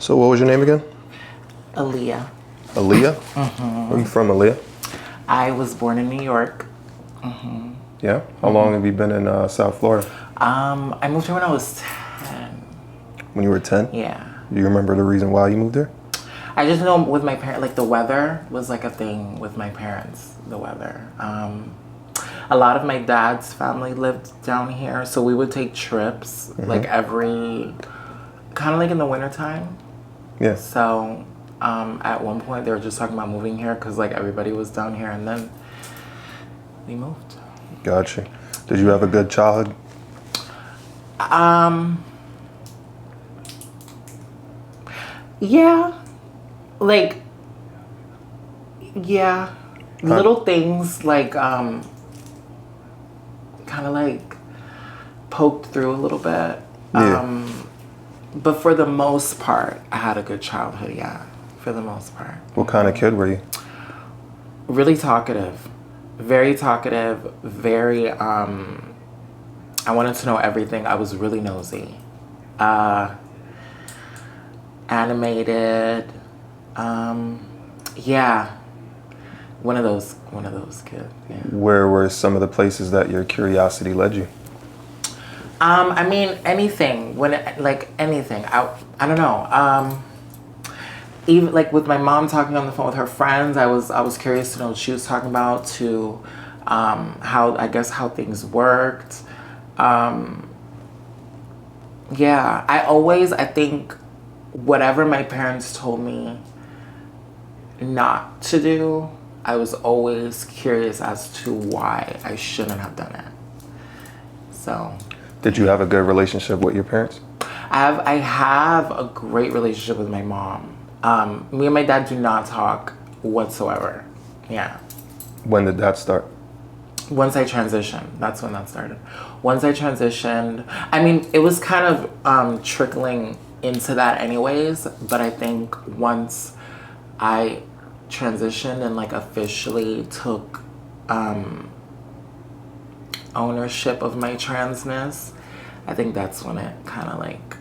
So what was your name again? Aaliyah. Aaliyah? Where are you from, Aaliyah? I was born in New York. Yeah? How long have you been in South Florida? I moved here when I was 10. When you were 10? Yeah. Do you remember the reason why you moved here? I just know with my parents, like the weather was like a thing with my parents, the weather. A lot of my dad's family lived down here, so we would take trips like every, kind of like in the wintertime. Yeah. So at one point they were just talking about moving here because like everybody was down here, and then we moved. Gotcha. Did you have a good childhood? Yeah. Like, yeah. Little things like, kind of like poked through a little bit. Yeah. But for the most part, I had a good childhood, yeah. For the most part. What kind of kid were you? Really talkative. Very talkative. Very, I wanted to know everything. I was really nosy. Animated. Yeah. One of those kids, yeah. Where were some of the places that your curiosity led you? I mean, anything. Anything. I don't know. Even like with my mom talking on the phone with her friends, I was curious to know what she was talking about, to how things worked. Yeah, I think whatever my parents told me not to do, I was always curious as to why I shouldn't have done it. So. Did you have a good relationship with your parents? I have a great relationship with my mom. Me and my dad do not talk whatsoever. Yeah. When did that start? Once I transitioned, that's when that started. Once I transitioned, I mean, it was kind of trickling into that anyways, but I think once I transitioned and like officially took ownership of my transness, I think that's when it kind of like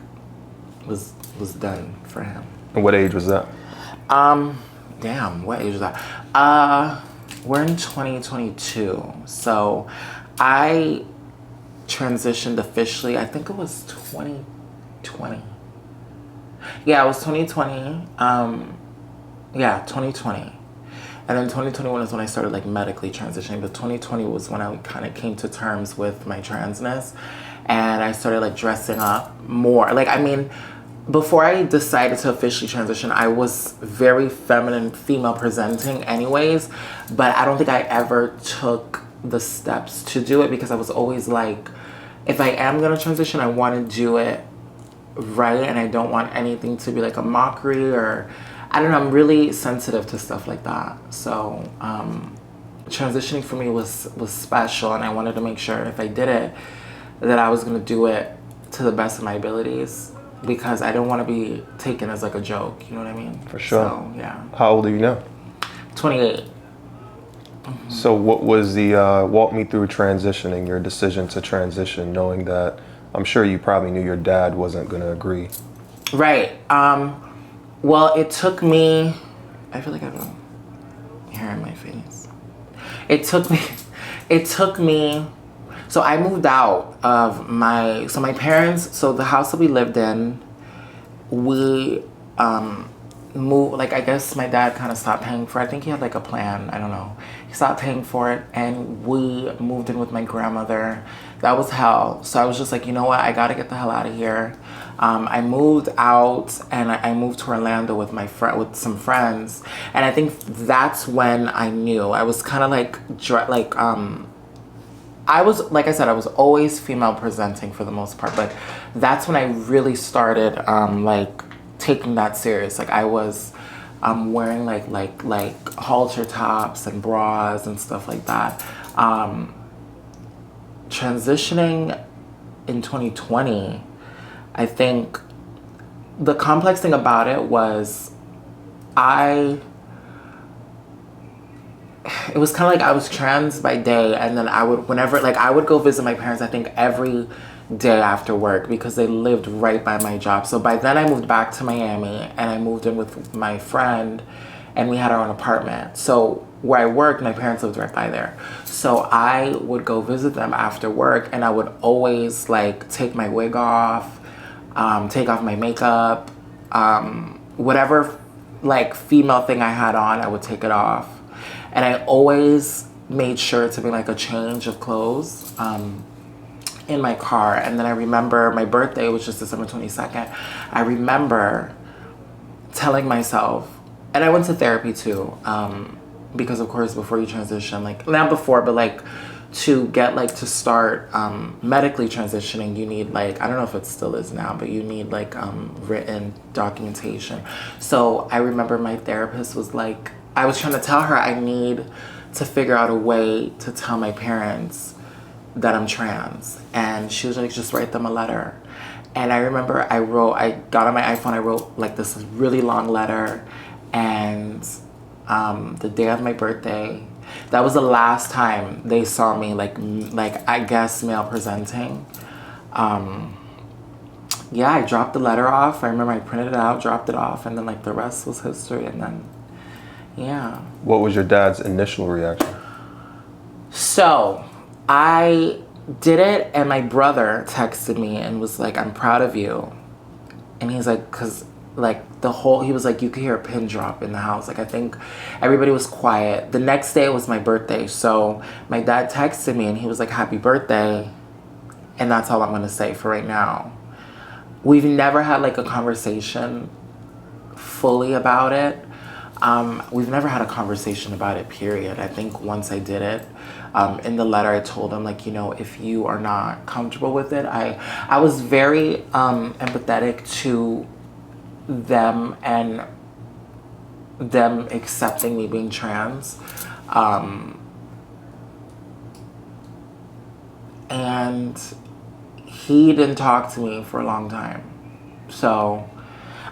was done for him. And what age was that? Damn, what age was that? We're in 2022, so I transitioned officially, I think it was 2020. Yeah, it was 2020. Yeah, 2020. And then 2021 is when I started like medically transitioning, but 2020 was when I kind of came to terms with my transness, and I started like dressing up more. Like, I mean, before I decided to officially transition, I was very feminine, female presenting anyways, but I don't think I ever took the steps to do it because I was always like, if I am gonna transition, I want to do it right, and I don't want anything to be like a mockery, or I don't know, I'm really sensitive to stuff like that. So transitioning for me was special, and I wanted to make sure if I did it that I was gonna do it to the best of my abilities, because I don't want to be taken as like a joke, you know what I mean? For sure. So, yeah. How old are you now? 28. So what was the, walk me through transitioning, your decision to transition, knowing that I'm sure you probably knew your dad wasn't going to agree. Right. Well, it took me, I feel like I have a hair in my face. It took me, so I moved out of my parents, so the house that we lived in, we moved, like I guess my dad kind of stopped paying for it. I think he had like a plan, I don't know. He stopped paying for it, and we moved in with my grandmother. That was hell. So I was just like, you know what, I gotta get the hell out of here. I moved out, and I moved to Orlando with with some friends, and I think that's when I knew. I was kind of like I was, like I said, I was always female presenting for the most part, but that's when I really started like taking that serious. Like I was wearing like halter tops and bras and stuff like that. Transitioning in 2020, I think the complex thing about it was it was kind of like I was trans by day, and then I would, whenever, like I would go visit my parents, I think every day after work because they lived right by my job. So by then I moved back to Miami and I moved in with my friend and we had our own apartment. So where I worked, my parents lived right by there. So I would go visit them after work and I would always like take my wig off, take off my makeup, whatever like female thing I had on, I would take it off. And I always made sure to bring like a change of clothes in my car. And then I remember my birthday was just December 22nd. I remember telling myself, and I went to therapy too, because of course before you transition, like not before, but like to get like to start medically transitioning, you need like, I don't know if it still is now, but you need like written documentation. So I remember my therapist was like, I was trying to tell her I need to figure out a way to tell my parents that I'm trans. And she was like, just write them a letter. And I remember I got on my iPhone, I wrote like this really long letter. And the day of my birthday, that was the last time they saw me like I guess male presenting. Yeah, I dropped the letter off. I remember I printed it out, dropped it off, and then like the rest was history. And then, yeah. What was your dad's initial reaction? So I did it, and my brother texted me and was like, I'm proud of you. And he's like, because like he was like, you could hear a pin drop in the house. Like I think everybody was quiet. The next day was my birthday. So my dad texted me and he was like, happy birthday. And that's all I'm going to say for right now. We've never had like a conversation fully about it. We've never had a conversation about it, period. I think once I did it, in the letter I told him like, you know, if you are not comfortable with it, I was very empathetic to them and them accepting me being trans. And he didn't talk to me for a long time. So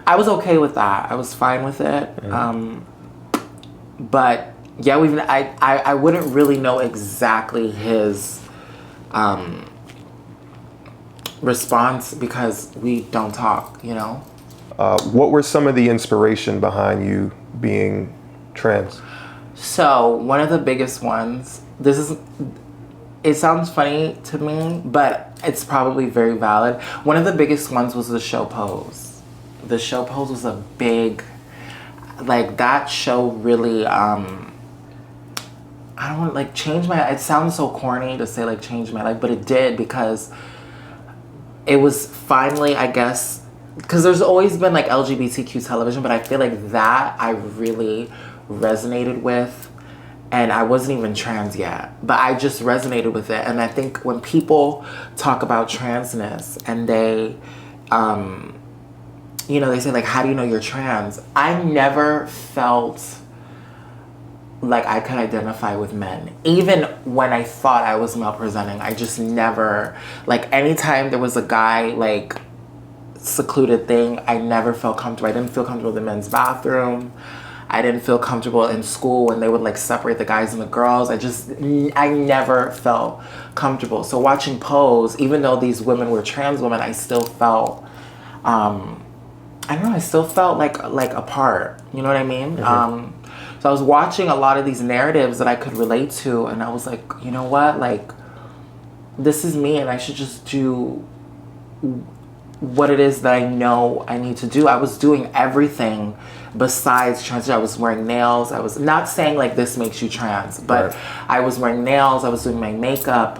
I was okay with that. I was fine with it. But yeah, I wouldn't really know exactly his response because we don't talk, you know? What were some of the inspiration behind you being trans? So one of the biggest ones, it sounds funny to me, but it's probably very valid. One of the biggest ones was the show Pose. The show Pose was a big, like that show really, I don't want to like change it sounds so corny to say like change my life, but it did because it was finally, I guess, because there's always been like LGBTQ television, but I feel like that I really resonated with. And I wasn't even trans yet, but I just resonated with it. And I think when people talk about transness and they, you know, they say like, how do you know you're trans? I never felt like I could identify with men. Even when I thought I was male presenting, I just never, like anytime there was a guy like secluded thing, I never felt comfortable. I didn't feel comfortable in the men's bathroom. I didn't feel comfortable in school when they would like separate the guys and the girls. I never felt comfortable. So watching Pose, even though these women were trans women, I still felt, I don't know, I still felt like apart. You know what I mean? So I was watching a lot of these narratives that I could relate to, and I was like, you know what? Like, this is me, and I should just do what it is that I know I need to do. I was doing everything besides trans. I was wearing nails. I was not saying like this makes you trans, but right. I was wearing nails. I was doing my makeup.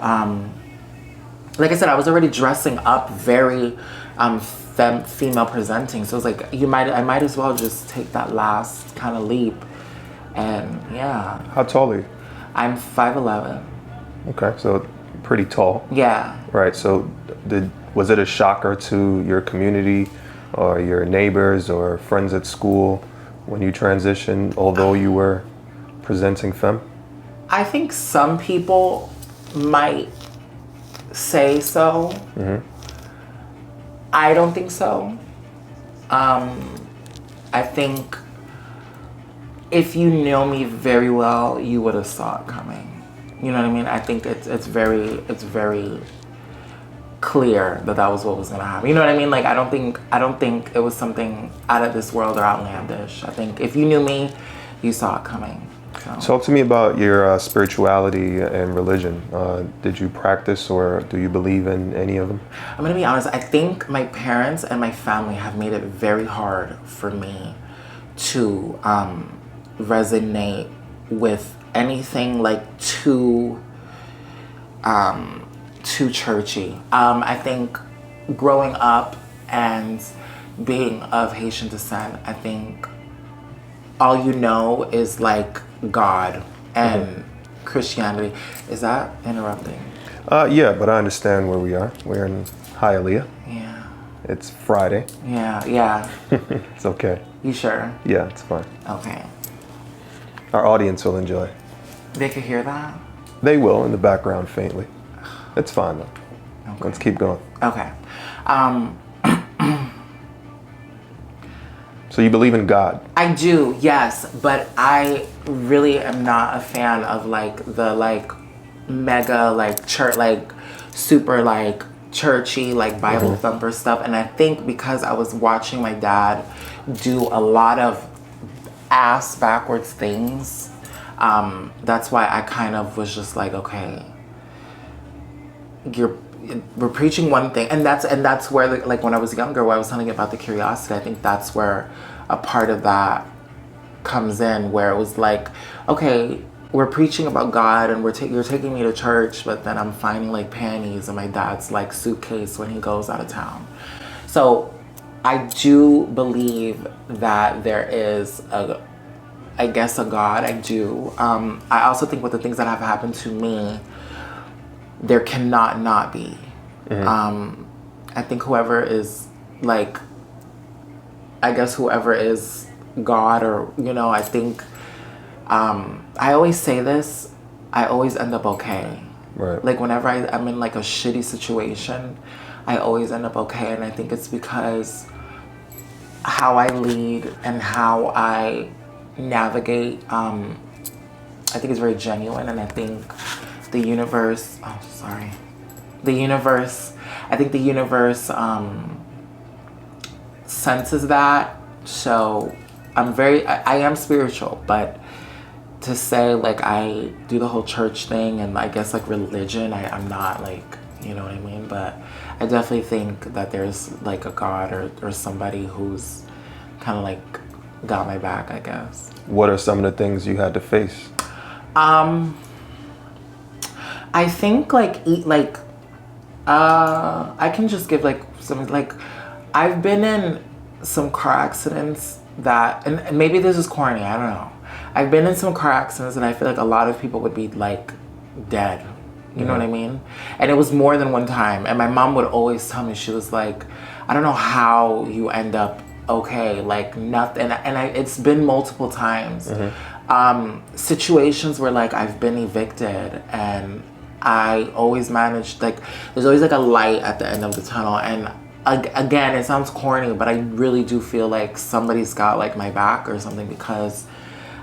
Like I said, I was already dressing up very female presenting. So it was like I might as well just take that last kind of leap. And yeah. How tall are you? I'm 5'11". Okay, so pretty tall. Yeah. Right. So was it a shocker to your community or your neighbors or friends at school when you transitioned, although you were presenting femme? I think some people might say so. Mm-hmm. I don't think so. I think if you know me very well, you would have saw it coming. You know what I mean? I think it's very clear that that was what was gonna happen. You know what I mean? Like I don't think it was something out of this world or outlandish. I think if you knew me, you saw it coming. So. Talk to me about your spirituality and religion. Did you practice or do you believe in any of them? I'm gonna be honest, I think my parents and my family have made it very hard for me to resonate with anything like too churchy. I think growing up and being of Haitian descent, I think all you know is like God and Christianity. Is that interrupting? Yeah, but I understand where we are. We're in Aaliyah. Yeah. It's Friday. Yeah. It's okay. You sure? Yeah, it's fine. Okay. Our audience will enjoy. They could hear that? They will in the background faintly. It's fine though. Okay. Let's keep going. Okay. So you believe in God? I do, yes, but I really am not a fan of like the like mega like church like super like churchy like Bible thumper stuff. And I think because I was watching my dad do a lot of ass backwards things, that's why I kind of was just like, okay, we're preaching one thing, and that's where like when I was younger, where I was telling you about the curiosity, I think that's where a part of that comes in, where it was like, okay, we're preaching about God and you're taking me to church, but then I'm finding like panties in my dad's like suitcase when he goes out of town. So I do believe that there is I guess a God. I do. I also think with the things that have happened to me, there cannot not be. I think whoever is like, I guess whoever is God, or, you know, I think, I always say this, I always end up okay. Right. Like whenever I'm in like a shitty situation, I always end up okay. And I think it's because how I lead and how I navigate, I think it's very genuine. And I think the universe, I think the universe senses that. So I am spiritual, but to say like I do the whole church thing and I guess like religion, I'm not, like, you know what I mean? But I definitely think that there's like a God or somebody who's kind of like got my back, I guess. What are some of the things you had to face? I think I can just give like some, like, I've been in some car accidents that, and maybe this is corny, I don't know. I've been in some car accidents and I feel like a lot of people would be like dead. You know what I mean? And it was more than one time. And my mom would always tell me, she was like, I don't know how you end up okay, like nothing. And it's been multiple times. Situations where like I've been evicted and I always managed, like, there's always like a light at the end of the tunnel. And again, it sounds corny, but I really do feel like somebody's got like my back or something, because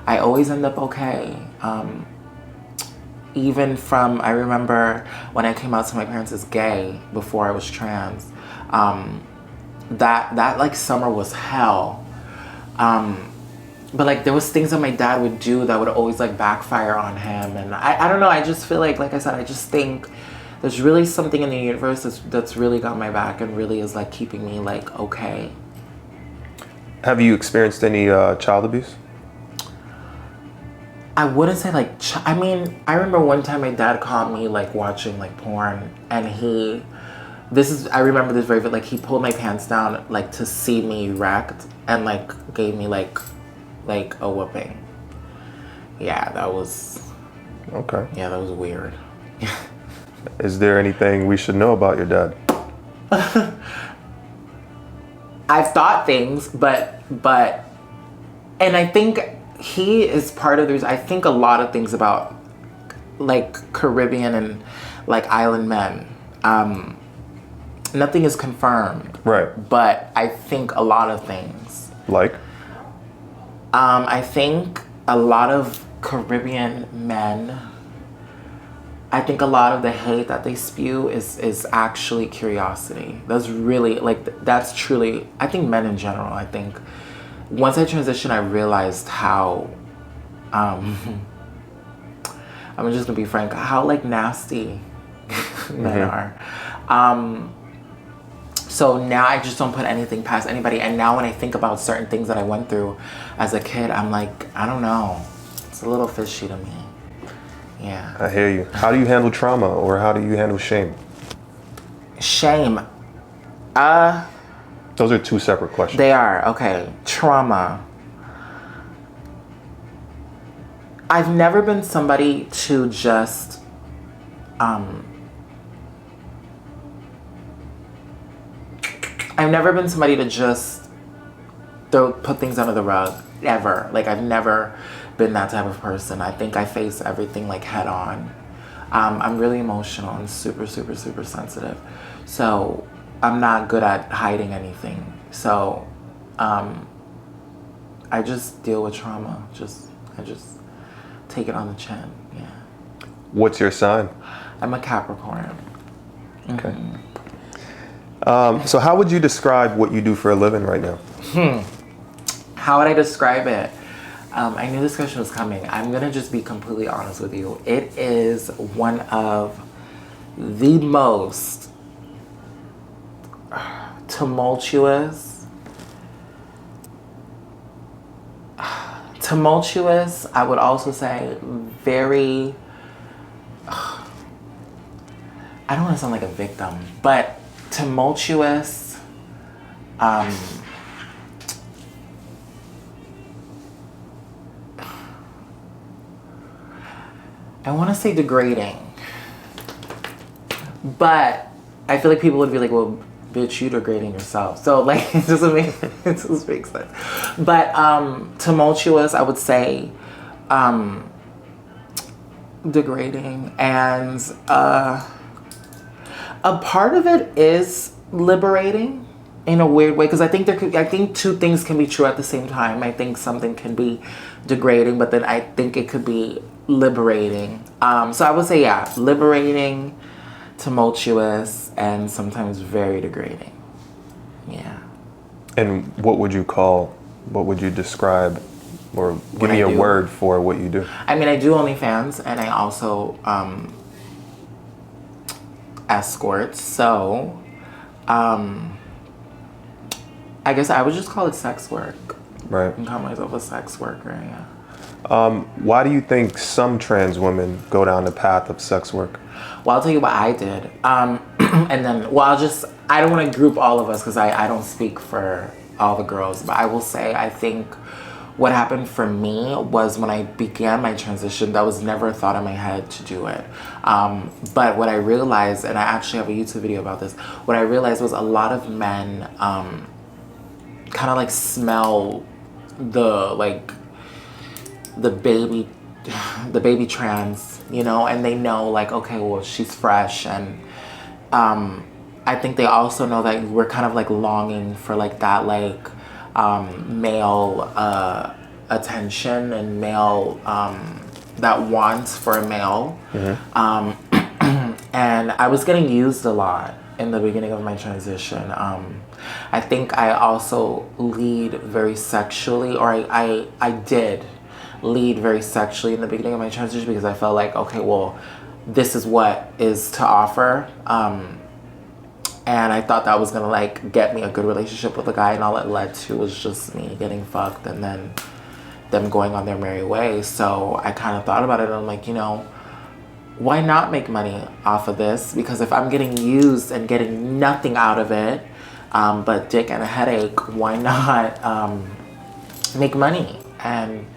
I always end up okay. Even from, I remember when I came out to my parents as gay before I was trans, that like summer was hell. But like there was things that my dad would do that would always like backfire on him. And I don't know, I just feel like I said, I just think there's really something in the universe that's really got my back and really is like keeping me like okay. Have you experienced any child abuse? I wouldn't say like, I mean, I remember one time my dad caught me like watching like porn, and I remember this very, like, he pulled my pants down like to see me wrecked and like gave me like a whooping. Yeah, that was, Okay. yeah, that was weird. Is there anything we should know about your dad? I've thought things, but, and I think he is part of the reason. I think a lot of things about like Caribbean and like island men. Nothing is confirmed. Right. But I think a lot of things. Like? I think a lot of Caribbean men I think a lot of the hate that they spew is actually curiosity. That's really like that's truly. I think men in general. I think once I transitioned, I realized how. I'm just gonna be frank. How like nasty men are. So now I just don't put anything past anybody. And now when I think about certain things that I went through as a kid, I'm like, I don't know. It's a little fishy to me. Yeah. I hear you. How do you handle trauma, or how do you handle shame? Shame. Those are two separate questions. They are. Okay. Trauma. I've never been somebody to just I've never been somebody to just put things under the rug, ever. Like, I've never been that type of person. I think I face everything like head on. I'm really emotional and super, super, super sensitive. So I'm not good at hiding anything. So I just deal with trauma. I just take it on the chin. Yeah. What's your sign? I'm a Capricorn. Okay. So how would you describe what you do for a living right now? How would I describe it? I knew this question was coming. I'm gonna just be completely honest with you. It is one of the most tumultuous, I would also say very, I don't want to sound like a victim, but tumultuous, I want to say degrading, but I feel like people would be like, well, bitch, you degrading yourself. So like, it doesn't make sense. But tumultuous, I would say, degrading, and a part of it is liberating in a weird way, because I think two things can be true at the same time. I think something can be degrading, but then I think it could be liberating. So I would say, yeah, liberating, tumultuous, and sometimes very degrading. Yeah. And what would you describe, or give me a word for what you do? I mean, I do OnlyFans, and I also escort. So I guess I would just call it sex work. Right. I can call myself a sex worker, yeah. Why do you think some trans women go down the path of sex work? Well, I'll tell you what I did. And then, well, I don't want to group all of us, because I don't speak for all the girls, but I will say, I think what happened for me was when I began my transition, that was never a thought in my head to do it. But what I realized, and I actually have a YouTube video about this, what I realized was a lot of men kind of like smell the baby trans, you know, and they know like, okay, well, she's fresh. And I think they also know that we're kind of like longing for like that like male attention, and male that wants for a male. And I was getting used a lot in the beginning of my transition. I think I also lead very sexually, or I did lead very sexually in the beginning of my transition, because I felt like, okay, well, this is what is to offer. And I thought that was gonna like get me a good relationship with a guy, and all it led to was just me getting fucked and then them going on their merry way. So I kind of thought about it, and I'm like, you know, why not make money off of this? Because if I'm getting used and getting nothing out of it, but dick and a headache, why not make money? And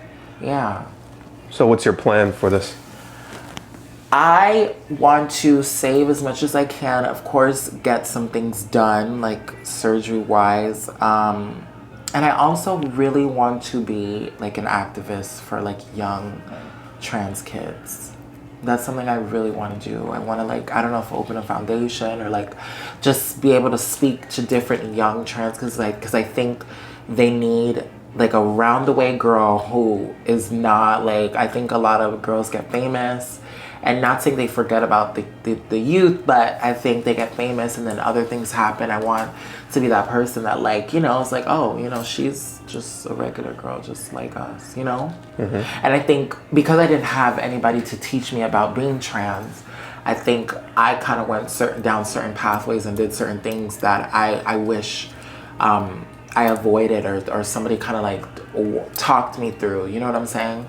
yeah. So what's your plan for this? I want to save as much as I can. Of course, get some things done, like surgery-wise. And I also really want to be like an activist for like young trans kids. That's something I really want to do. I want to like, I don't know if open a foundation, or like just be able to speak to different young trans kids, because I think they need like a round-the-way girl who is not like, I think a lot of girls get famous And not saying they forget about the youth, but I think they get famous and then other things happen. I want to be that person that, like, you know, it's like, oh, you know, she's just a regular girl just like us, you know? And I think because I didn't have anybody to teach me about being trans, I think I kind of went down certain pathways and did certain things that I wish I avoided, or somebody kind of like talked me through, you know what I'm saying?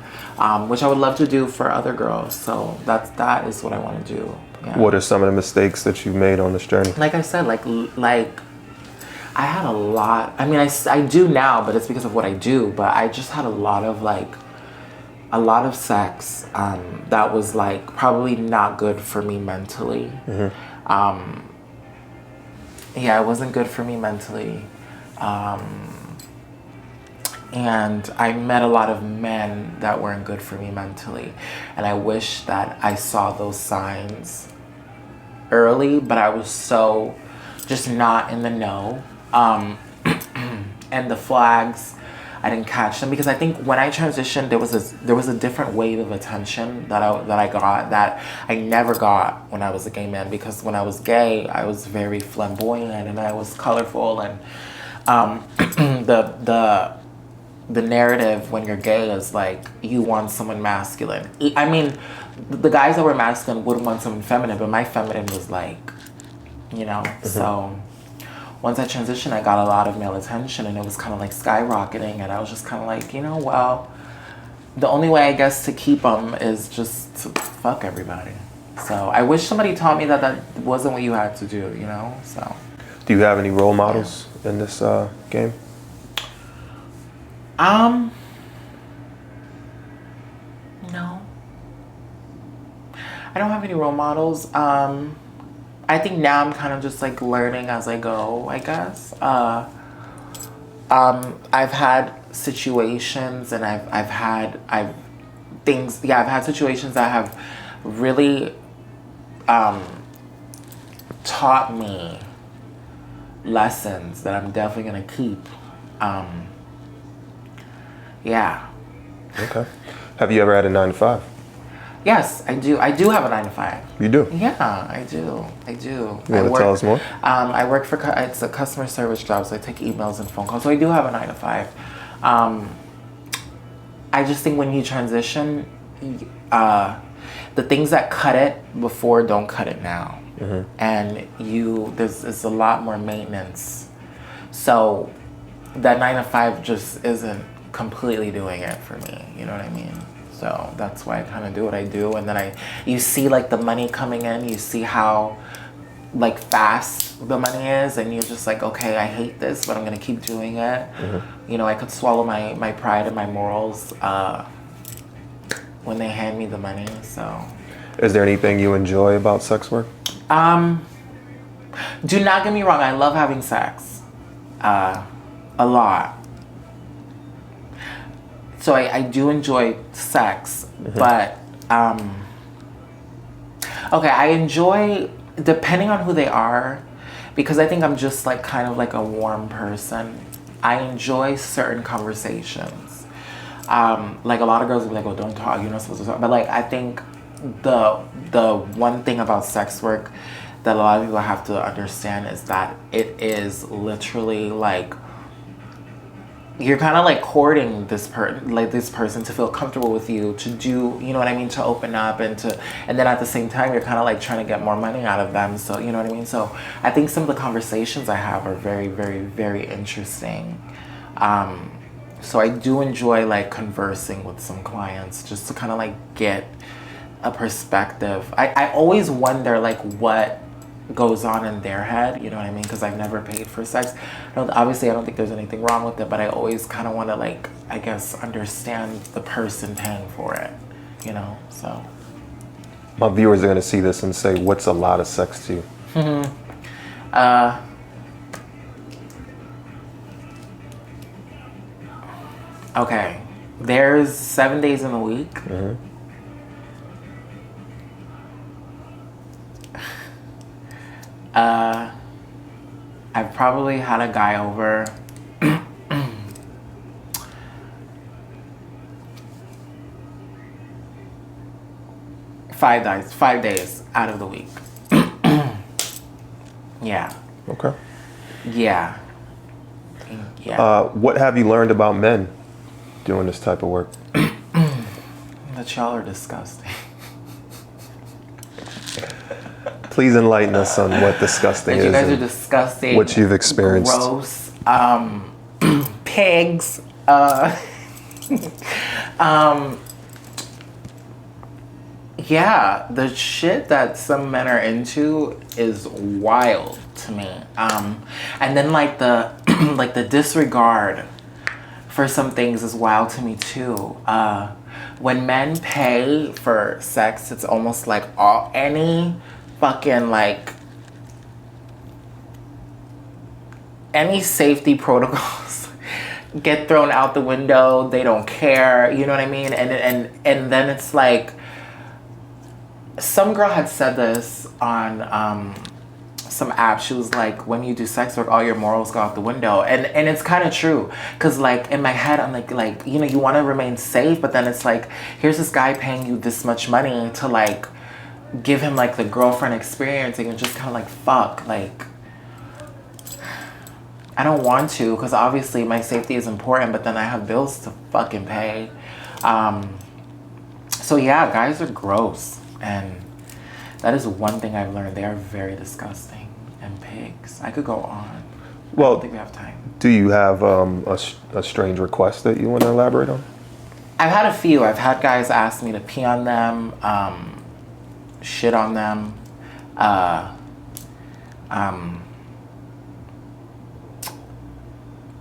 Which I would love to do for other girls. So that is what I want to do. Yeah. What are some of the mistakes that you made on this journey? Like I said, like I had a lot. I mean, I do now, but it's because of what I do. But I just had a lot of sex that was like probably not good for me mentally. Yeah, it wasn't good for me mentally. And I met a lot of men that weren't good for me mentally. And I wish that I saw those signs early, but I was so just not in the know. And the flags, I didn't catch them, because I think when I transitioned, there was a different wave of attention that I got that I never got when I was a gay man. Because when I was gay, I was very flamboyant and I was colorful, and the narrative when you're gay is like you want someone masculine. I mean, the guys that were masculine would want someone feminine, but my feminine was like, you know. So once I transitioned, I got a lot of male attention, and it was kind of like skyrocketing, and I was just kind of like, you know, well, the only way I guess to keep them is just to fuck everybody. So I wish somebody taught me that wasn't what you had to do, you know. So Do you have any role models in this game? No. I don't have any role models. I think now I'm kind of just like learning as I go, I guess. I've had situations, and I've had situations that have really taught me lessons that I'm definitely gonna keep. Yeah. Okay. Have you ever had a 9-to-5? Yes, I do. I do have a 9-to-5. You do? Yeah, I do. You want to tell us more? I work for, it's a customer service job, so I take emails and phone calls. So I do have a 9-to-5. I just think when you transition, the things that cut it before don't cut it now. And there's a lot more maintenance. So that 9-to-5 just isn't completely doing it for me. You know what I mean? So that's why I kind of do what I do. And then you see like the money coming in, you see how like fast the money is, and you're just like, okay, I hate this, but I'm gonna keep doing it. You know, I could swallow my pride and my morals when they hand me the money. So Is there anything you enjoy about sex work? do not get me wrong, I love having sex a lot. So I do enjoy sex, but okay, I enjoy, depending on who they are, because I think I'm just like kind of like a warm person. I enjoy certain conversations. Like a lot of girls will be like, oh, don't talk, you're not supposed to talk. But like, I think the one thing about sex work that a lot of people have to understand is that it is literally like, you're kind of like courting this person to feel comfortable with you, to do, you know what I mean, to open up, and then at the same time you're kind of like trying to get more money out of them. So you know what I mean. So I think some of the conversations I have are very, very, very interesting. So I do enjoy like conversing with some clients just to kind of like get a perspective. I always wonder like what goes on in their head, you know what I mean, because I've never paid for sex. Obviously I don't think there's anything wrong with it, but I always kind of want to like, I guess, understand the person paying for it, you know. So My viewers are going to see this and say, what's a lot of sex to you? Okay, there's 7 days in a week. I've probably had a guy over 5 days out of the week. Yeah. Okay. Yeah. Yeah. What have you learned about men doing this type of work? That y'all are disgusting. Please enlighten us on what disgusting is. You guys are and disgusting. what you've experienced. Gross. Pigs. Yeah, the shit that some men are into is wild to me. And then like the like the disregard for some things is wild to me too. When men pay for sex, it's almost like any fucking like any safety protocols get thrown out the window. They don't care, you know what I mean? And then it's like, some girl had said this on some app. She was like, when you do sex work, all your morals go out the window. And it's kind of true. Because like in my head, I'm like, you know, you want to remain safe. But then it's like, here's this guy paying you this much money to like give him like the girlfriend experience. And you're just kind of like, fuck. Like, I don't want to. Because obviously my safety is important. But then I have bills to fucking pay. So yeah, guys are gross. And that is one thing I've learned. They are very disgusting. And pigs. I could go on. Well, I don't think we have time. Do you have a strange request that you want to elaborate on? I've had a few. I've had guys ask me to pee on them, shit on them.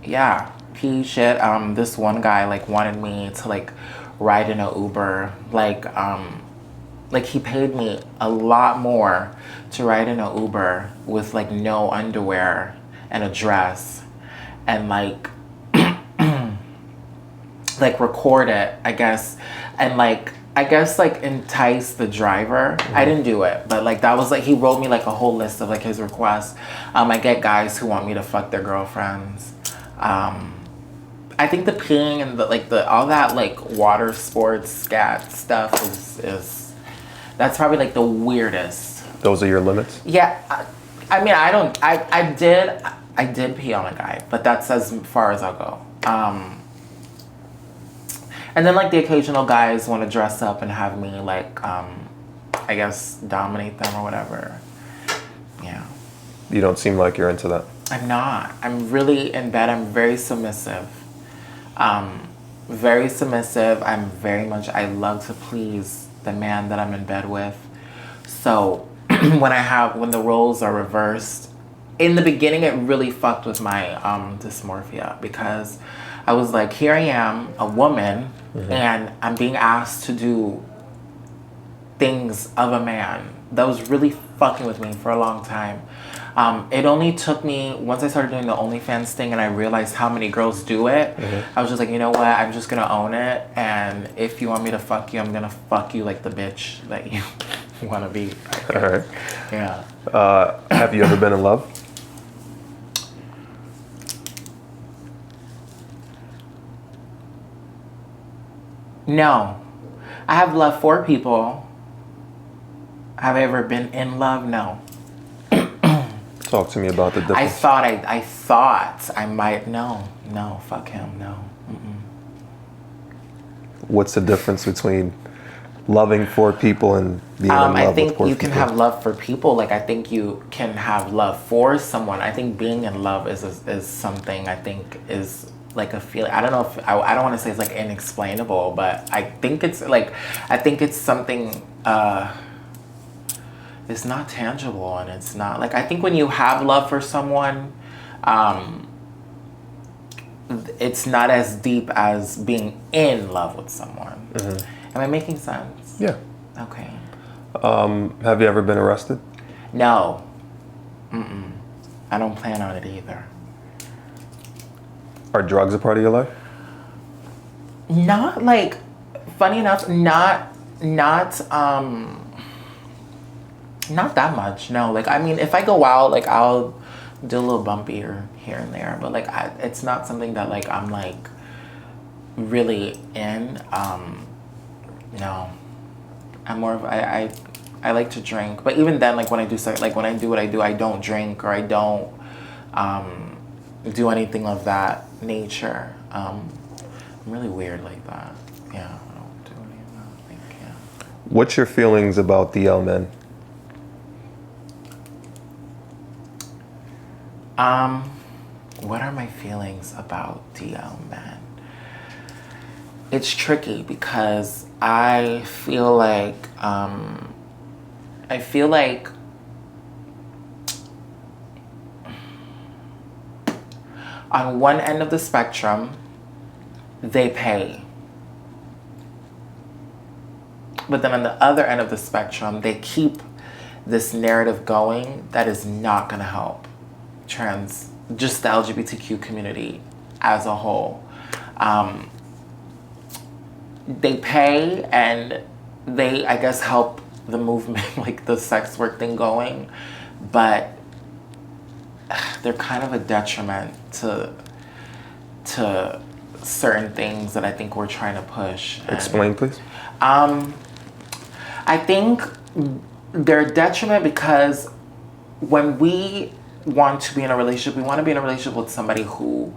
Yeah, pee, shit. This one guy like wanted me to like ride in an Uber. Like he paid me a lot more to ride in an Uber with like no underwear and a dress and like like record it, I guess, and like I guess like entice the driver. Mm-hmm. I didn't do it, but like that was like he wrote me like a whole list of like his requests. I get guys who want me to fuck their girlfriends. I think the peeing and the all that like water sports scat stuff is that's probably like the weirdest. Those are your limits? Yeah, I mean I did pee on a guy, but that's as far as I'll go. And then like the occasional guys want to dress up and have me like I guess dominate them or whatever. Yeah. You don't seem like you're into that. I'm not. I'm really in bed. I'm very submissive. Very submissive. I love to please the man that I'm in bed with. So when the roles are reversed, in the beginning it really fucked with my dysmorphia, because I was like, here I am, a woman, mm-hmm. and I'm being asked to do things of a man. That was really fucking with me for a long time. It only took me, once I started doing the OnlyFans thing and I realized how many girls do it, mm-hmm. I was just like, you know what, I'm just gonna own it, and if you want me to fuck you, I'm gonna fuck you like the bitch that you wanna be. All right. Yeah. Have you ever been in love? No. I have love for people. Have I ever been in love? No. Talk to me about the difference. I thought I might. No, fuck him, no. Mm-mm. What's the difference between loving for people and being in love with I think poor you people? can have love for people. Like I think you can have love for someone. I think being in love is something I think is like a feeling. I don't know if I don't want to say it's like inexplainable, but I think it's something. It's not tangible, and it's not like, I think when you have love for someone, it's not as deep as being in love with someone. Mm-hmm. Am I making sense? Yeah. Okay. Have you ever been arrested? No. Mm-mm. I don't plan on it either. Are drugs a part of your life? Not like, funny enough, not that much, no. Like, I mean, if I go out, like, I'll do a little bumpier here and there, but like, it's not something that like I'm like really in. No. I'm more of I like to drink, but even then, like when I do like when I do what I do, I don't drink or I don't do anything of that nature. I'm really weird like that. Yeah, I don't do any of that. Like, yeah. What's your feelings about DL men? What are my feelings about DL men? It's tricky because I feel like on one end of the spectrum, they pay. But then on the other end of the spectrum, they keep this narrative going that is not going to help just the LGBTQ community as a whole. They pay and they, I guess, help the movement, like the sex work thing going, but they're kind of a detriment to certain things that I think we're trying to push. Explain, please. I think they're a detriment because when we want to be in a relationship, we want to be in a relationship with somebody who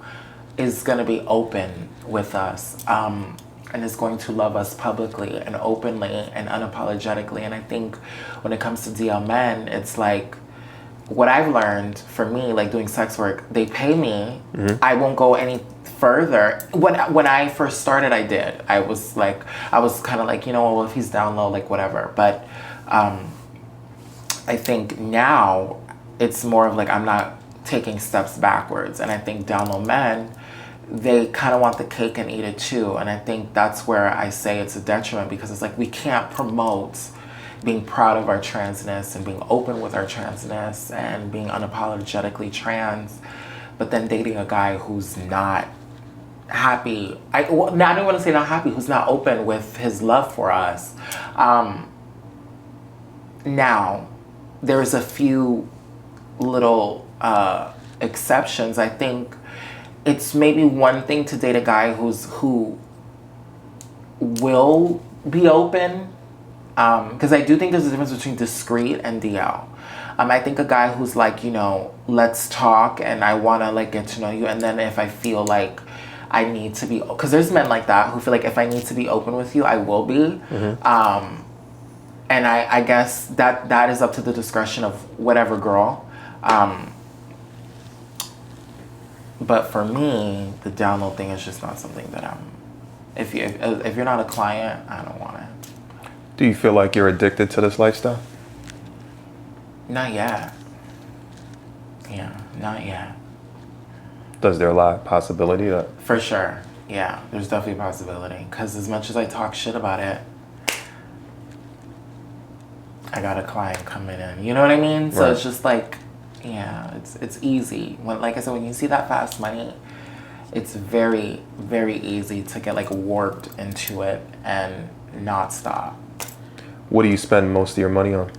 is going to be open with us and is going to love us publicly and openly and unapologetically. And I think when it comes to DL men, it's like what I've learned for me, like doing sex work, they pay me. Mm-hmm. I won't go any further. When I first started, I did. I was kind of like, you know, well, if he's down low, like whatever. But I think now it's more of like I'm not taking steps backwards. And I think down low men, they kind of want the cake and eat it too. And I think that's where I say it's a detriment because it's like we can't promote being proud of our transness and being open with our transness and being unapologetically trans, but then dating a guy who's not happy. I don't want to say not happy, who's not open with his love for us. Now, there's a few little exceptions. I think it's maybe one thing to date a guy who will be open, because I do think there's a difference between discreet and DL. I think a guy who's like, you know, let's talk and I want to like get to know you, and then if I feel like I need to be, because there's men like that who feel like if I need to be open with you, I will be. Mm-hmm. And I guess that is up to the discretion of whatever girl. But for me, the download thing is just not something that if you're not a client, I don't want it. Do you feel like you're addicted to this lifestyle? Not yet. Yeah, not yet. Does there lie a possibility that? For sure. Yeah, there's definitely a possibility. Because as much as I talk shit about it, I got a client coming in. You know what I mean? So It's just like, yeah, it's easy. When, like I said, when you see that fast money, it's very, very easy to get like warped into it and not stop. What do you spend most of your money on?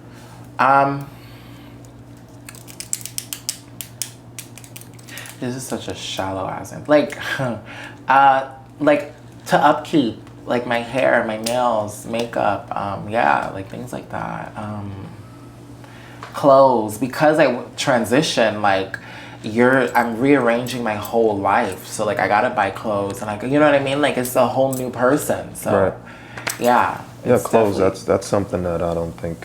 This is such a shallow ass answer. Like to upkeep, like my hair, my nails, makeup, yeah, like things like that. Clothes, because I transition, like I'm rearranging my whole life. So like I gotta buy clothes and you know what I mean? Like it's a whole new person. So right. Yeah. Yeah, clothes. That's something that I don't think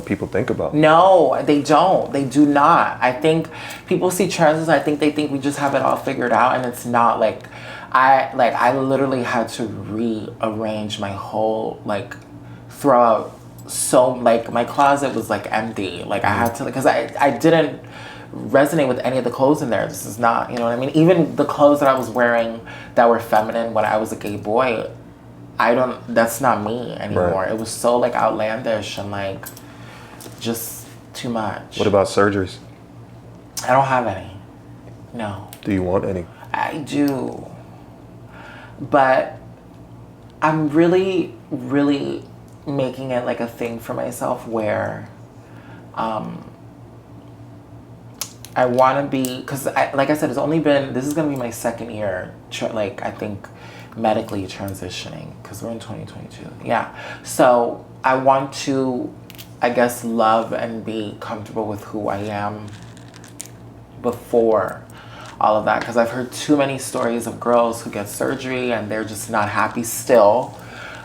people think about. No, they don't. They do not. I think people see trans. I think they think we just have it all figured out, and it's not. Like I literally had to rearrange my whole throw out. So like my closet was like empty. Like I had to, because I didn't resonate with any of the clothes in there. This is not, you know what I mean? Even the clothes that I was wearing that were feminine when I was a gay boy, that's not me anymore. Right. It was so like outlandish and like just too much. What about surgeries? I don't have any. No. Do you want any? I do. But I'm really, really making it like a thing for myself where I want to be, because like I said, this is going to be my second year, I think medically transitioning, because we're in 2022. Yeah. So I want to, I guess, love and be comfortable with who I am before all of that, because I've heard too many stories of girls who get surgery and they're just not happy still.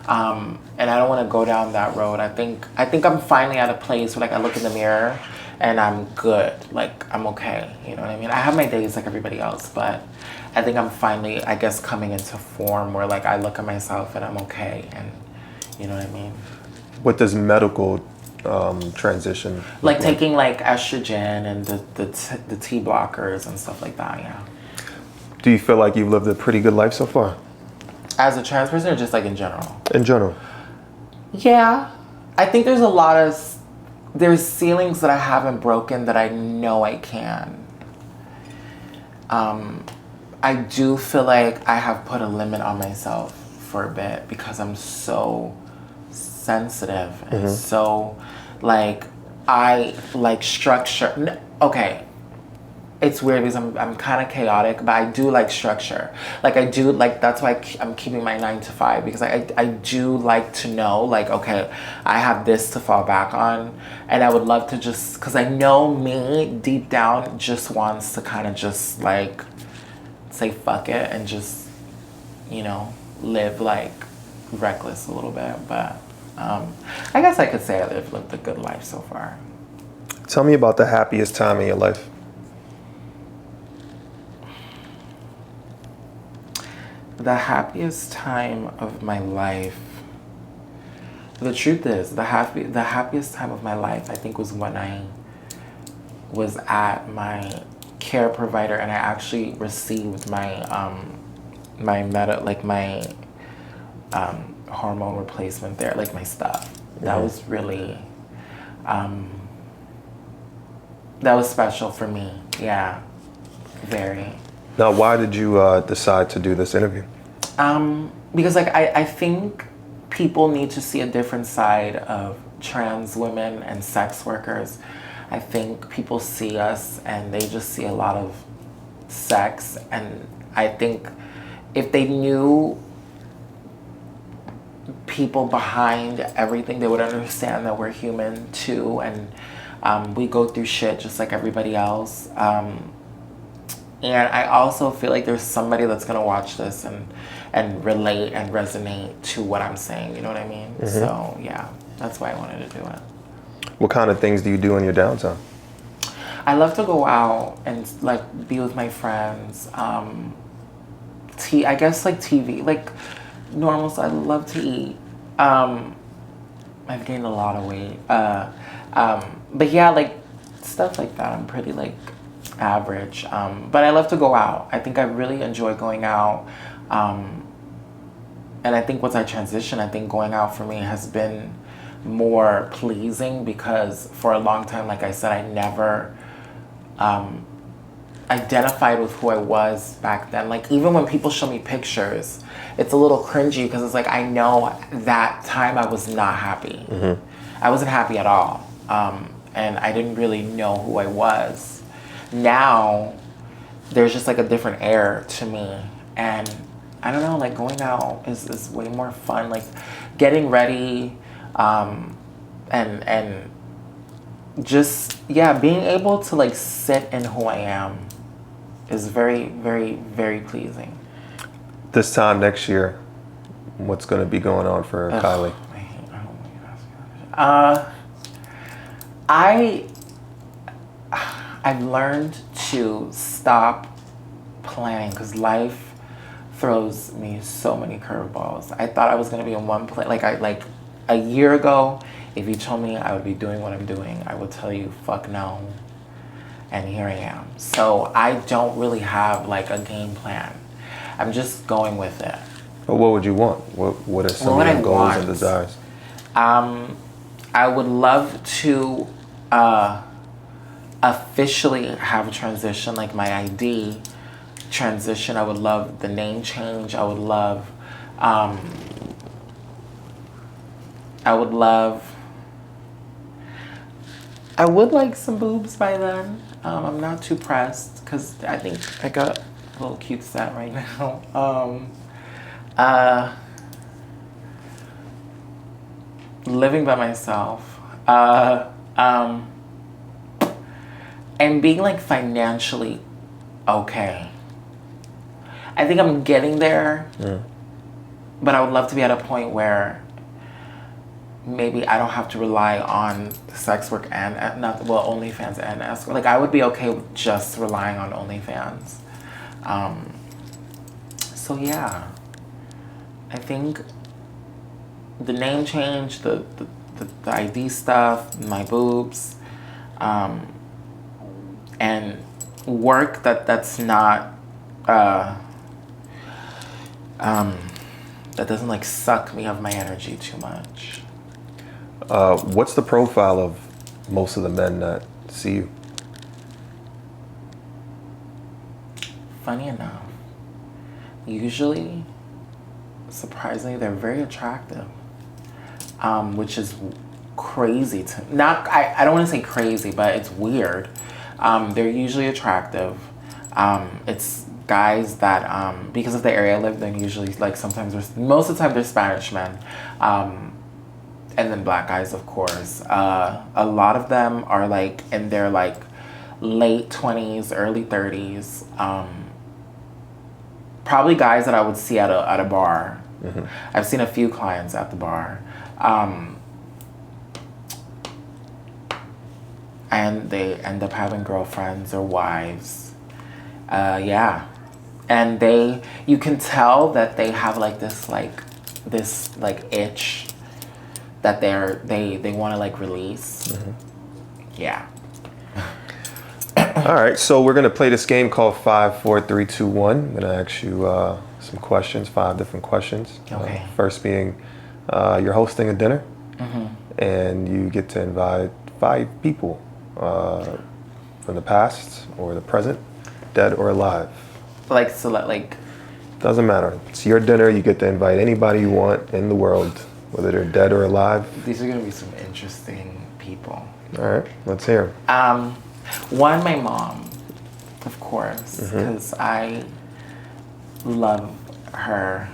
And I don't want to go down that road. I think I'm finally at a place where like I look in the mirror and I'm good. Like I'm okay. You know what I mean? I have my days like everybody else, but I think I'm finally, I guess, coming into form where like I look at myself and I'm okay. And you know what I mean? What does medical transition look Like taking like estrogen and the T blockers and stuff like that. Yeah. Do you feel like you've lived a pretty good life so far? As a trans person, or just like in general? In general. Yeah, I think there's there's ceilings that I haven't broken that I know I can. I do feel like I have put a limit on myself for a bit because I'm so sensitive and so like I like structure. Okay, it's weird because I'm kind of chaotic, but I do like structure. Like I do like, that's why I'm keeping my 9 to 5, because I do like to know like, okay, I have this to fall back on, and I would love to just, because I know me deep down just wants to kind of just like say fuck it and just, you know, live like reckless a little bit. But I guess I could say I've lived a good life so far. Tell me about the happiest time in your life. The happiest time of my life. The truth is, the happiest time of my life, I think, was when I was at my care provider and I actually received my hormone replacement there, like my stuff. That was really that was special for me. Yeah, very. Now, why did you decide to do this interview? Because like I think people need to see a different side of trans women and sex workers. I think people see us and they just see a lot of sex, and I think if they knew people behind everything, they would understand that we're human too, and we go through shit just like everybody else. And I also feel like there's somebody that's gonna watch this and relate and resonate to what I'm saying. You know what I mean? So yeah, that's why I wanted to do it. What kind of things do you do in your downtime? I love to go out and like be with my friends. I guess like TV, like normal. So I love to eat. I've gained a lot of weight. But yeah, like stuff like that. I'm pretty like average. But I love to go out. I think I really enjoy going out. And I think once I transition, I think going out for me has been more pleasing, because for a long time, like I said, I never identified with who I was back then. Like even when people show me pictures, it's a little cringy because it's like I know that time I was not happy. I wasn't happy at all. And I didn't really know who I was. Now there's just like a different air to me, and I don't know, like going out is way more fun. Like getting ready, and just, yeah, being able to like sit in who I am is very, very, very pleasing. This time next year, what's going to be going on for Kylie? I've learned to stop planning because life throws me so many curveballs. I thought I was gonna be in one place. Like a year ago, if you told me I would be doing what I'm doing, I would tell you fuck no. And here I am. So I don't really have like a game plan. I'm just going with it. But what would you want? What are some of your goals and desires? I would love to officially have a transition, like my ID transition. I would love the name change. I would like some boobs by then. I'm not too pressed because I think I got a little cute set right now. Living by myself. Um, and being like financially okay. I think I'm getting there, but I would love to be at a point where maybe I don't have to rely on sex work and not well OnlyFans and escort. Like I would be okay with just relying on OnlyFans. So yeah, I think the name change, the ID stuff, my boobs, and work that's not that doesn't like suck me of my energy too much. What's the profile of most of the men that see you? Funny enough, usually, surprisingly, they're very attractive, which is crazy to not. I don't want to say crazy, but it's weird. They're usually attractive. It's guys that because of the area I live, they're usually like sometimes most of the time they're Spanish men, and then black guys, of course. A lot of them are like in their like late 20s, early 30s. Probably guys that I would see at a bar. I've seen a few clients at the bar. And they end up having girlfriends or wives. Yeah. And you can tell that they have like this itch that they want to like release. Yeah. All right, so we're gonna play this game called 5, 4, 3, 2, 1. I'm gonna ask you some questions, 5 different questions. Okay. First being, you're hosting a dinner, and you get to invite 5 people from the past or the present, dead or alive. Doesn't matter. It's your dinner. You get to invite anybody you want in the world, whether they're dead or alive. These are gonna be some interesting people. All right, let's hear 'em. One, my mom, of course, because I love her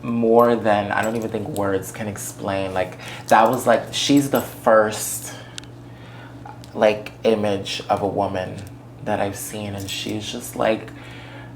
more than I don't even think words can explain. Like that was like she's the first like image of a woman that I've seen, and she's just like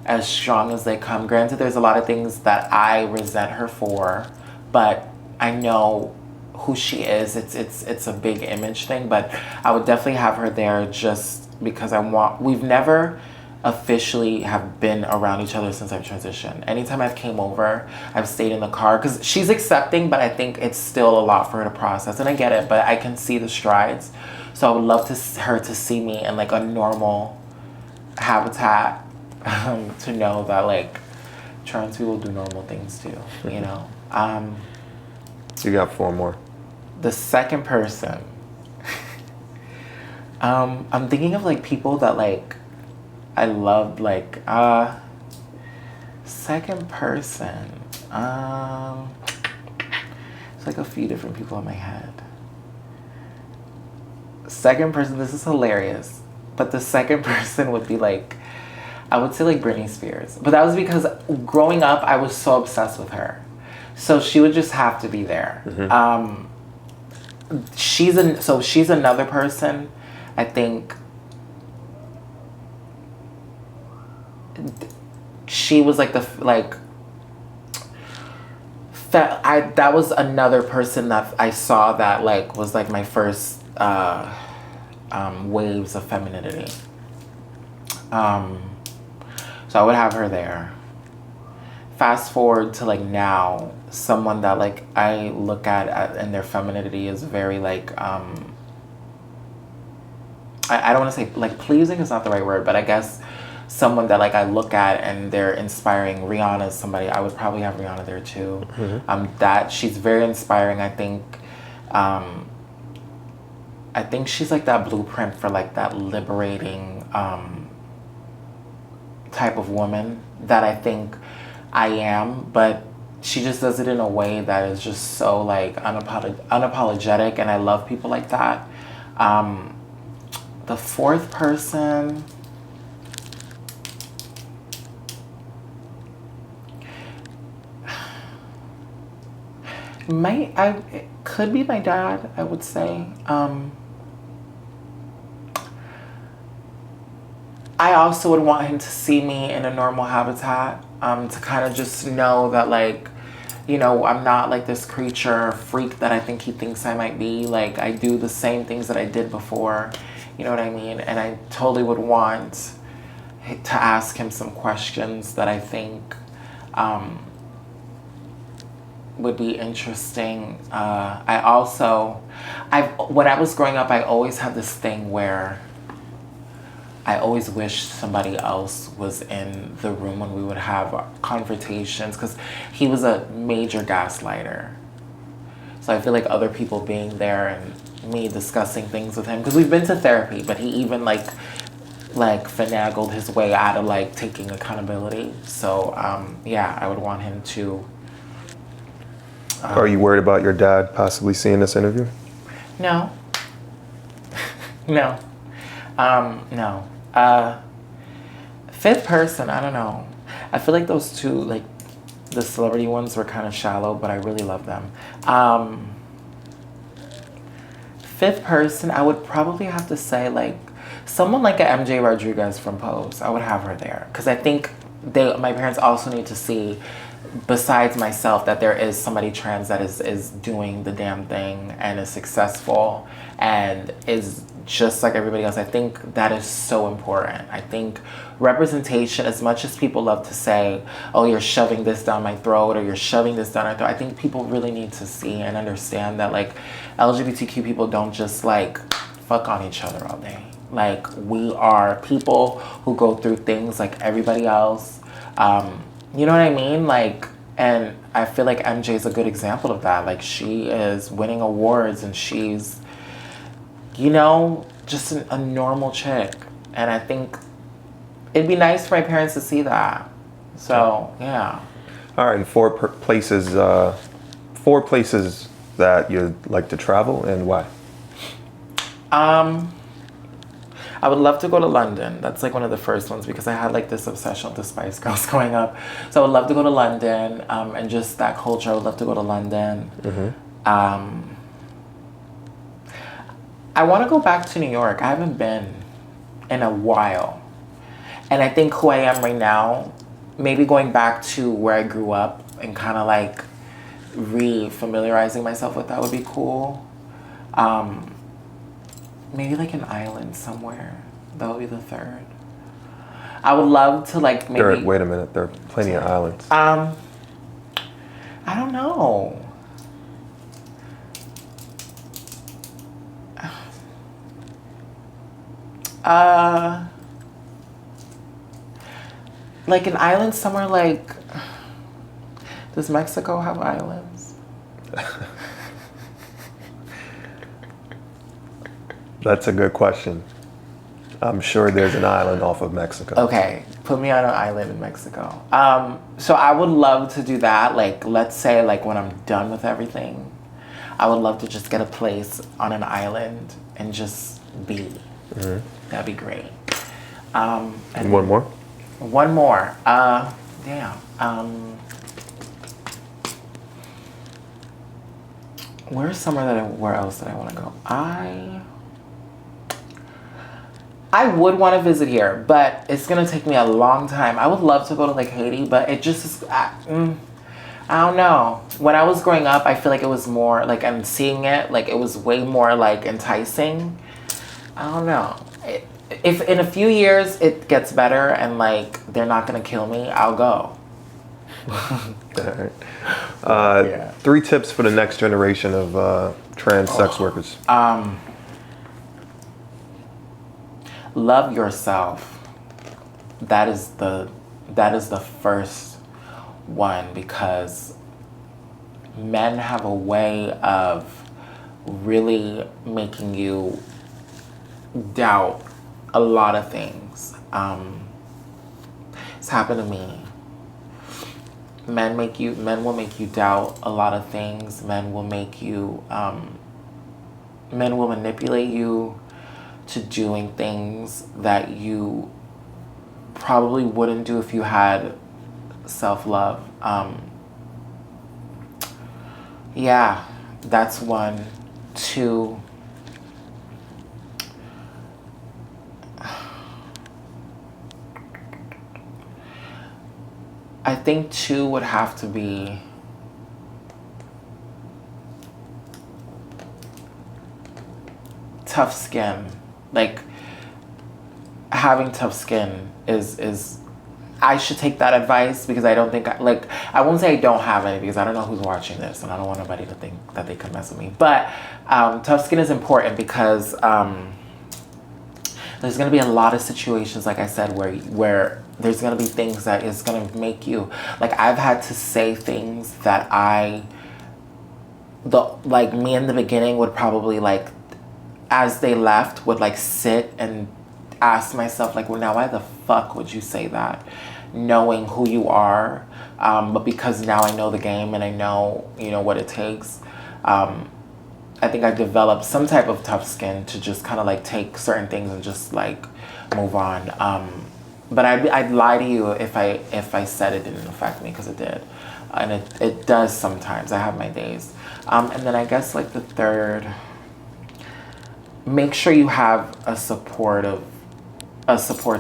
as strong as they come. Granted, there's a lot of things that I resent her for, but I know who she is. It's a big image thing, but I would definitely have her there just because we've never officially have been around each other since I've transitioned. Anytime I've came over, I've stayed in the car because she's accepting, but I think it's still a lot for her to process, and I get it, but I can see the strides. So I would love her to see me in like a normal habitat, to know that like trans people do normal things too, you know. You got 4 more. The second person, I'm thinking of like people that like I loved, like second person. It's like a few different people in my head. Second person, this is hilarious, but the second person would be like, I would say like Britney Spears, but that was because growing up I was so obsessed with her, so she would just have to be there. She's another person. I think she was like that was another person that I saw that like was like my first waves of femininity. So I would have her there. Fast forward to like now, someone that like I look at and their femininity is very like I don't want to say like pleasing is not the right word, but I guess someone that like I look at and they're inspiring. Rihanna is somebody I would probably have Rihanna there too. That she's very inspiring. I think she's like that blueprint for like that liberating type of woman that I think I am, but she just does it in a way that is just so like unapologetic, and I love people like that. The fourth person, It could be my dad, I would say. I also would want him to see me in a normal habitat, to kind of just know that, like, you know, I'm not like this creature freak that I think he thinks I might be. Like, I do the same things that I did before, you know what I mean? And I totally would want to ask him some questions that I think would be interesting. When I was growing up, I always had this thing where I always wished somebody else was in the room when we would have confrontations, because he was a major gaslighter. So I feel like other people being there and me discussing things with him, because we've been to therapy, but he even like finagled his way out of like taking accountability. So yeah, I would want him to. Are you worried about your dad possibly seeing this interview? No. No. No. Fifth person, I don't know. I feel like those two, like the celebrity ones, were kind of shallow, but I really love them. Fifth person, I would probably have to say like someone like a MJ Rodriguez from Pose. I would have her there, because I think my parents also need to see, besides myself, that there is somebody trans that is doing the damn thing and is successful and is just like everybody else. I think that is so important. I think representation, as much as people love to say, oh, you're shoving this down my throat or you're shoving this down our throat, I think people really need to see and understand that like LGBTQ people don't just like fuck on each other all day. Like, we are people who go through things like everybody else. You know what I mean? Like, and I feel like MJ is a good example of that. Like, she is winning awards and she's, you know, just a normal chick. And I think it'd be nice for my parents to see that. So, yeah. All right, and four places that you'd like to travel, and why? I would love to go to London. That's like one of the first ones, because I had like this obsession with the Spice Girls growing up. So I would love to go to London, and just that culture. I would love to go to London. Mm-hmm. I want to go back to New York. I haven't been in a while. And I think who I am right now, maybe going back to where I grew up and kind of like re-familiarizing myself with that would be cool. Maybe like an island somewhere. That would be the third. I would love to like maybe... Third, wait a minute. There are plenty of islands. I don't know. Like an island somewhere like... Does Mexico have islands? That's a good question. I'm sure there's an island off of Mexico. Okay, put me on an island in Mexico. So I would love to do that. Like, let's say like when I'm done with everything, I would love to just get a place on an island and just be. Mm-hmm. That'd be great. And one more? One more. Damn. Where's somewhere where else that I want to go? I would want to visit here, but it's gonna take me a long time. I would love to go to like Haiti, but it just is. I don't know. When I was growing up, I feel like it was more like, I'm seeing it like it was way more like enticing. I don't know. If in a few years it gets better and like they're not gonna kill me, I'll go. All right. Yeah. 3 tips for the next generation of trans sex workers. Love yourself. That is the first one, because men have a way of really making you doubt a lot of things. It's happened to me. Men will make you doubt a lot of things. Men will manipulate you to doing things that you probably wouldn't do if you had self-love. Yeah, that's one. Two. I think two would have to be tough skin. Like, having tough skin is I should take that advice because I don't think I won't say I don't have any because I don't know who's watching this and I don't want nobody to think that they could mess with me. But tough skin is important because there's gonna be a lot of situations, like I said, where there's gonna be things that is gonna make you like I've had to say things that me in the beginning would probably like as they left would like sit and ask myself like, well, now why the fuck would you say that, knowing who you are, but because now I know the game and I know what it takes. I think I developed some type of tough skin to just kind of like take certain things and just like move on. But I'd lie to you if I said it didn't affect me, because it did, and it does sometimes. I have my days, and then I guess like the third, make sure you have a support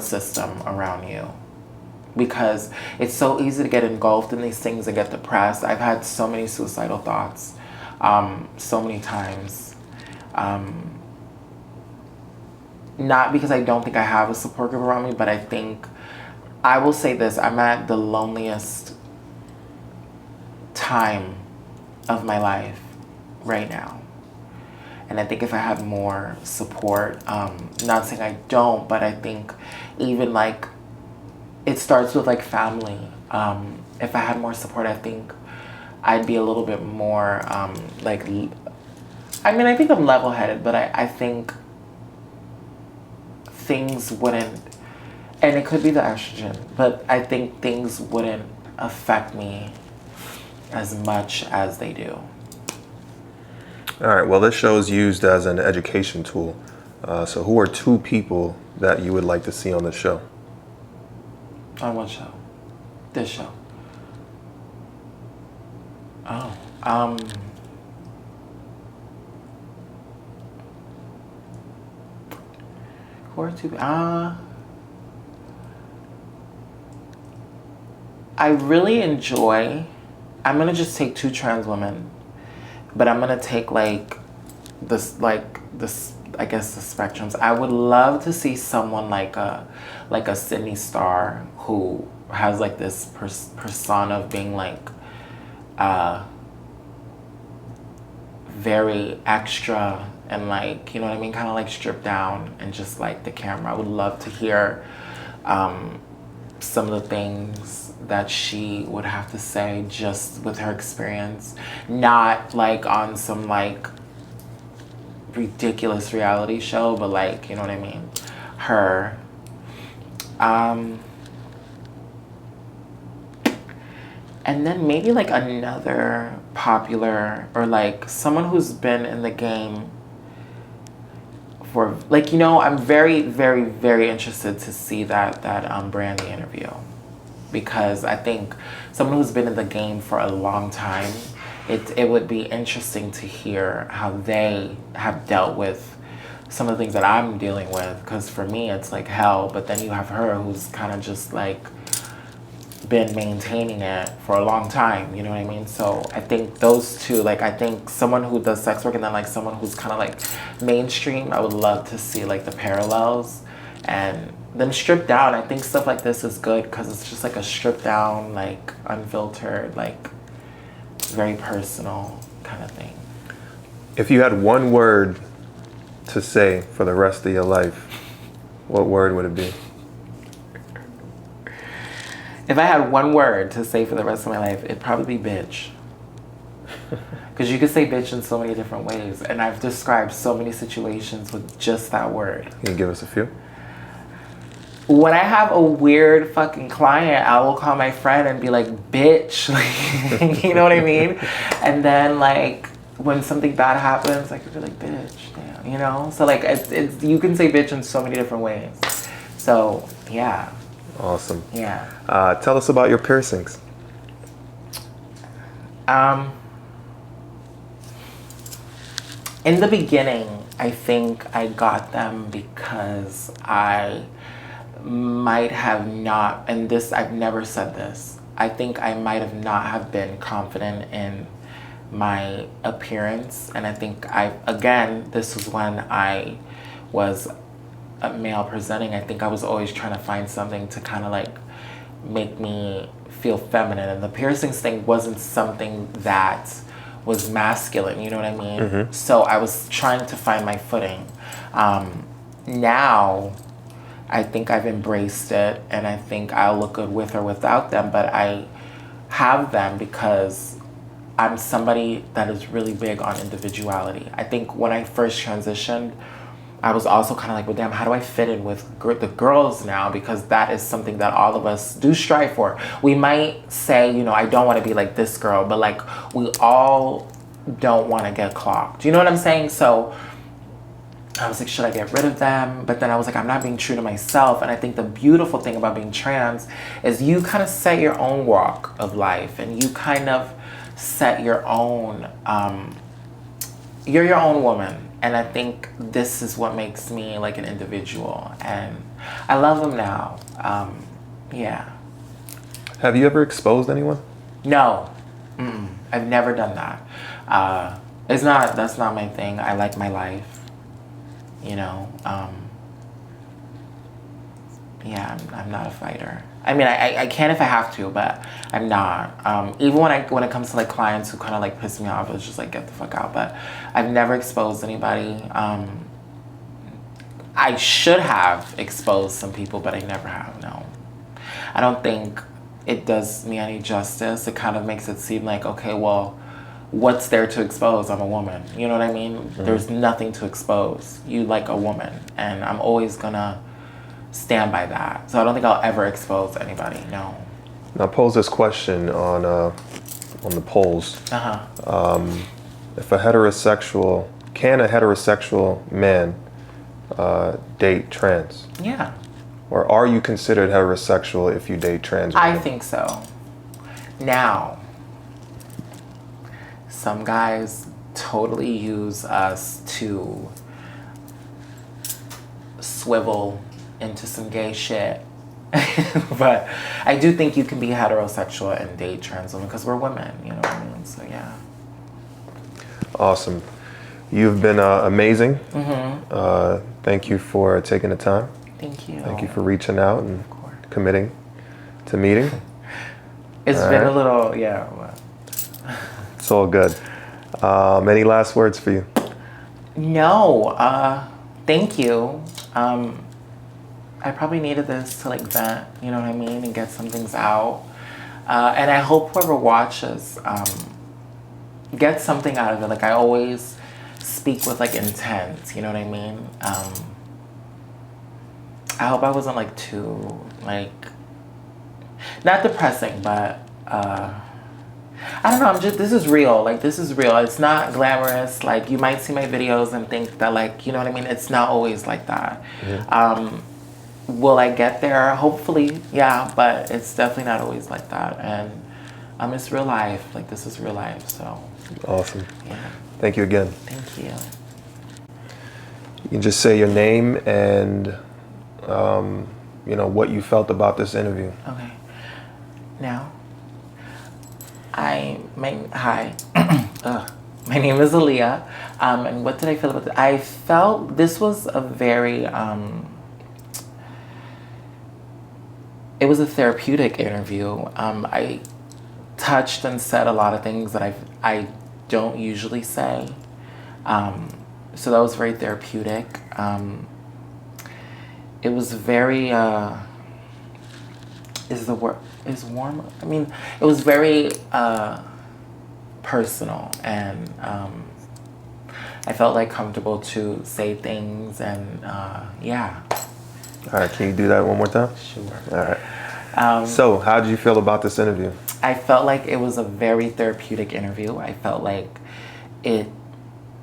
system around you, because it's so easy to get engulfed in these things and get depressed. I've had so many suicidal thoughts, so many times. Not because I don't think I have a support group around me, but I think, I will say this, I'm at the loneliest time of my life right now. And I think if I had more support, not saying I don't, but I think even like, it starts with like family. If I had more support, I think I'd be a little bit more I think I'm level-headed, but I think things wouldn't, and it could be the estrogen, but I think things wouldn't affect me as much as they do. All right, well, this show is used as an education tool. So who are two people that you would like to see on the show? On what show? This show. Oh. Who are two? I really enjoy. I'm gonna just take two trans women, but I'm gonna take like this. I guess the spectrums. I would love to see someone like a Sydney Star, who has like this persona of being like very extra and like, you know what I mean, kind of like stripped down and just like the camera. I would love to hear some of the things that she would have to say just with her experience, not like on some like ridiculous reality show, but like, you know what I mean, her. And then maybe like another popular, or like someone who's been in the game for like, I'm very, very, very interested to see that Brandy interview, because I think someone who's been in the game for a long time, it would be interesting to hear how they have dealt with some of the things that I'm dealing with, because for me it's like hell, but then you have her who's kind of just like been maintaining it for a long time, you know what I mean? So I think those two, like I think someone who does sex work and then like someone who's kind of like mainstream, I would love to see like the parallels and them stripped down. I think stuff like this is good because it's just like a stripped down, like unfiltered, like very personal kind of thing. If you had one word to say for the rest of your life, what word would it be? If I had one word to say for the rest of my life, it'd probably be bitch. Because you could say bitch in so many different ways. And I've described so many situations with just that word. Can you give us a few? When I have a weird fucking client, I will call my friend and be like, bitch. Like, you know what I mean? And then like, when something bad happens, like, you'd be like, bitch, damn, you know? So like, it's you can say bitch in so many different ways. So, yeah. Awesome. Yeah. Tell us about your piercings. In the beginning, I think I got them because I might have not, and this, I've never said this, I think I might have not have been confident in my appearance. And I think again, this was when I was a male presenting. I think I was always trying to find something to kind of like make me feel feminine. And the piercings thing wasn't something that was masculine, you know what I mean? So I was trying to find my footing. Now, I think I've embraced it, and I think I'll look good with or without them, but I have them because I'm somebody that is really big on individuality. I think when I first transitioned, I was also kind of like, well, damn, how do I fit in with the girls now? Because that is something that all of us do strive for. We might say, you know, I don't want to be like this girl, but like we all don't want to get clocked. You know what I'm saying? So I was like, should I get rid of them? But then I was like, I'm not being true to myself. And I think the beautiful thing about being trans is you kind of set your own walk of life, and you kind of set your own, you're your own woman. And I think this is what makes me like an individual. And I love them now. Yeah. Have you ever exposed anyone? No. I've never done that. That's not my thing. I like my life. You know, yeah, I'm not a fighter. I mean, I can if I have to, but I'm not. Even when it comes to like clients who kind of like piss me off, it's just like, get the fuck out. But I've never exposed anybody. I should have exposed some people, but I never have, no. I don't think it does me any justice. It kind of makes it seem like, okay, well, what's there to expose? I'm a woman. You know what I mean? There's nothing to expose. You like a woman. And I'm always gonna stand by that. So I don't think I'll ever expose anybody, no. Now pose this question on the polls. If a heterosexual, can a heterosexual man date trans? Yeah. Or are you considered heterosexual if you date trans women? I think so. Now, some guys totally use us to swivel into some gay shit. But I do think you can be heterosexual and date trans women because we're women, you know what I mean? So yeah. Awesome. You've been amazing. Thank you for taking the time. Thank you. Thank you for reaching out and committing to meeting. It's all been right. a little, yeah. It's all good. Any last words for you? No, thank you. I probably needed this to like vent, you know what I mean, and get some things out. And I hope whoever watches gets something out of it. Like I always speak with like intent, you know what I mean? I hope I wasn't like too like, not depressing, but I don't know, this is real. Like, this is real. It's not glamorous. Like, you might see my videos and think that, like, you know what I mean? It's not always like that. Will I get there? Hopefully, yeah, but it's definitely not always like that. And it's real life. Like, this is real life, so. Awesome. Yeah. Thank you again. Thank you. You can just say your name and, you know, what you felt about this interview. Okay. Now, hi. My name is Aaliyah. And what did I feel about this? I felt this was a very, it was a therapeutic interview. I touched and said a lot of things that I don't usually say. So that was very therapeutic. It was very, is warm? I mean, it was very personal, and I felt like comfortable to say things, and yeah. All right, can you do that one more time? Sure. All right. So, how did you feel about this interview? I felt like it was a very therapeutic interview. I felt like it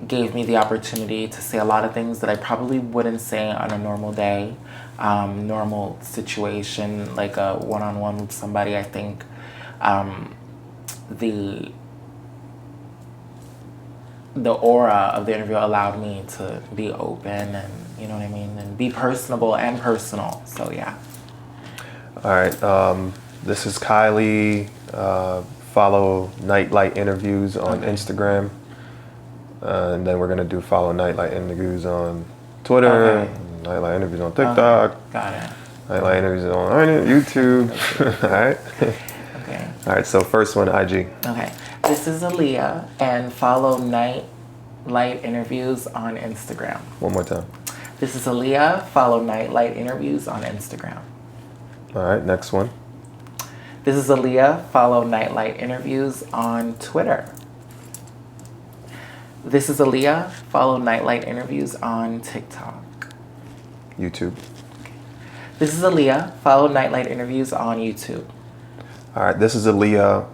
gave me the opportunity to say a lot of things that I probably wouldn't say on a normal day, normal situation, like a one-on-one with somebody. I think the aura of the interview allowed me to be open and, you know what I mean, and be personable and personal. So yeah. All right. This is Kylie. Follow Nightlight Interviews on Instagram. And then we're going to do follow Nightlight Interviews on Twitter. Okay. Nightlight Interviews on TikTok. Got it. Nightlight Interviews on YouTube. All right. Okay. All right. So first one, IG. Okay. This is Aaliyah, and follow Nightlight Interviews on Instagram. One more time. This is Aaliyah. Follow Nightlight Interviews on Instagram. All right. Next one. This is Aaliyah. Follow Nightlight Interviews on Twitter. This is Aaliyah. Follow Nightlight Interviews on TikTok. YouTube. This is Aaliyah. Follow Nightlight Interviews on YouTube. All right. This is Aaliyah.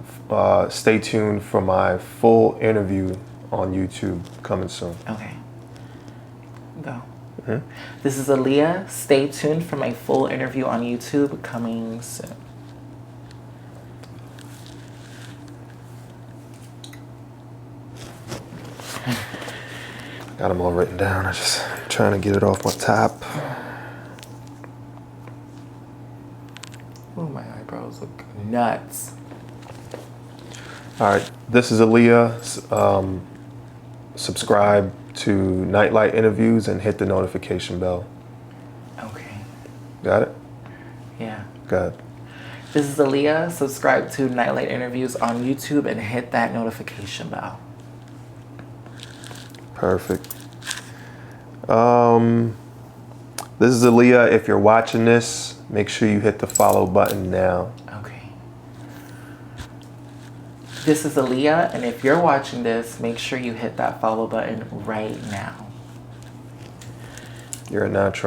Stay tuned for my full interview on YouTube coming soon. Okay. Go. This is Aaliyah. Stay tuned for my full interview on YouTube coming soon. Got them all written down. I'm just trying to get it off my top. Oh, my eyebrows look nuts. All right. This is Aaliyah. Subscribe to Nightlight Interviews and hit the notification bell. Okay. Got it? Yeah. Good. This is Aaliyah. Subscribe to Nightlight Interviews on YouTube and hit that notification bell. Perfect. This is Aaliyah. If you're watching this, make sure you hit the follow button now. Okay. This is Aaliyah, and if you're watching this, make sure you hit that follow button right now. You're a natural.